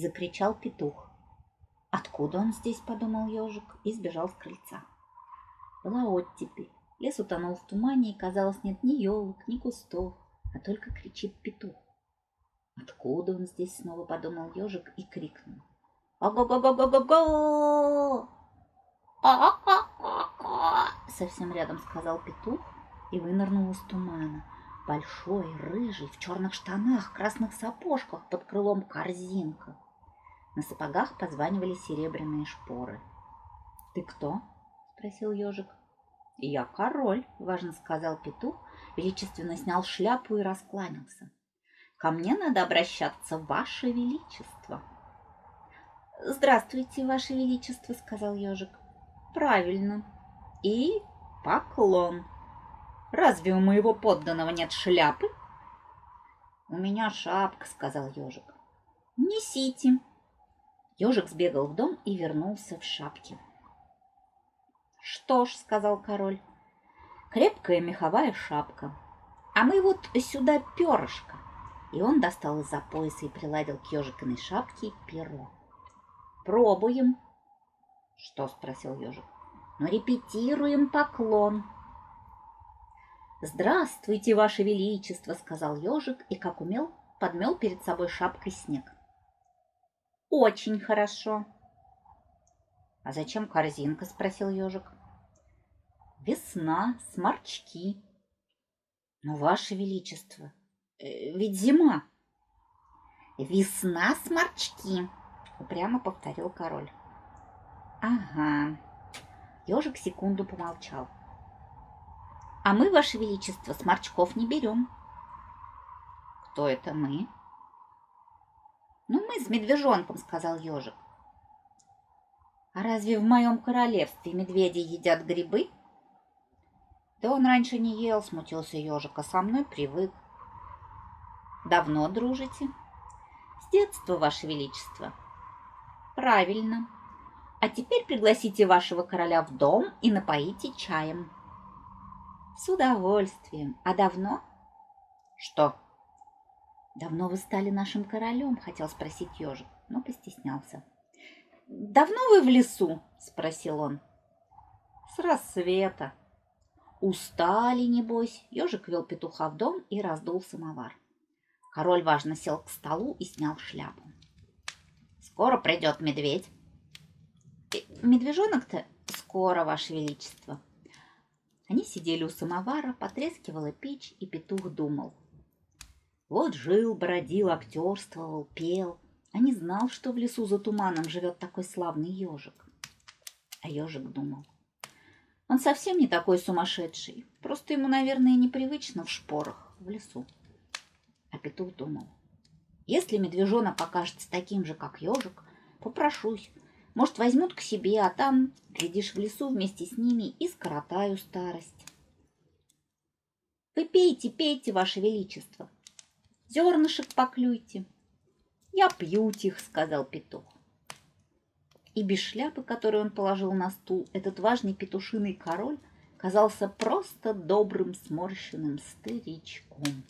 закричал петух. «Откуда он здесь?» – подумал ежик и сбежал с крыльца. Была оттепель. Лес утонул в тумане, и, казалось, нет ни елок, ни кустов, а только кричит петух. «Откуда он здесь?» – снова подумал ежик и крикнул. «Ого-го-го-го-го-го!» «А-а-а-а-а!» совсем рядом сказал петух и вынырнул из тумана. Большой, рыжий, в черных штанах, красных сапожках, под крылом корзинка. На сапогах позванивали серебряные шпоры. «Ты кто?» – спросил ежик. «Я король», – важно сказал петух, величественно снял шляпу и раскланялся. «Ко мне надо обращаться, ваше величество». «Здравствуйте, ваше величество», – сказал ежик. «Правильно. И поклон. Разве у моего подданного нет шляпы?» «У меня шапка», – сказал ежик. «Несите». Ежик сбегал в дом и вернулся в шапке. «Что ж», — сказал король, — «крепкая меховая шапка. А мы вот сюда перышко». И он достал из-за пояса и приладил к ежикиной шапке перо. «Пробуем». «Что?» — спросил ежик. «Ну, репетируем поклон». «Здравствуйте, ваше величество», — сказал ежик и, как умел, подмел перед собой шапкой снег. «Очень хорошо». «А зачем корзинка?» – спросил ежик. «Весна, сморчки». «Но, ваше величество, ведь зима». «Весна, сморчки», – упрямо повторил король. «Ага». Ежик секунду помолчал. «А мы, ваше величество, сморчков не берем». «Кто это мы?» «Ну, мы с медвежонком», – сказал ежик. «А разве в моем королевстве медведи едят грибы?» «Да он раньше не ел», — смутился ежик, — «а со мной привык». «Давно дружите?» «С детства, ваше величество». «Правильно. А теперь пригласите вашего короля в дом и напоите чаем». «С удовольствием. А давно?» «Что?» «Давно вы стали нашим королем?» — хотел спросить ежик, но постеснялся. «Давно вы в лесу?» — спросил он. «С рассвета». «Устали, небось?» Ежик вел петуха в дом и раздул самовар. Король важно сел к столу и снял шляпу. «Скоро придет медведь». «Медвежонок-то скоро, ваше величество». Они сидели у самовара, потрескивала печь, и петух думал. Вот жил, бродил, актерствовал, пел, а не знал, что в лесу за туманом живет такой славный ежик. А ежик думал. Он совсем не такой сумасшедший, просто ему, наверное, непривычно в шпорах, в лесу. А петух думал, если медвежонок окажется таким же, как ежик, попрошусь, может, возьмут к себе, а там, глядишь, в лесу вместе с ними и скоротаю старость. «Вы пейте, пейте, ваше величество, зернышек поклюйте». «Я пью их», — сказал петух. И без шляпы, которую он положил на стул, этот важный петушиный король казался просто добрым сморщенным старичком.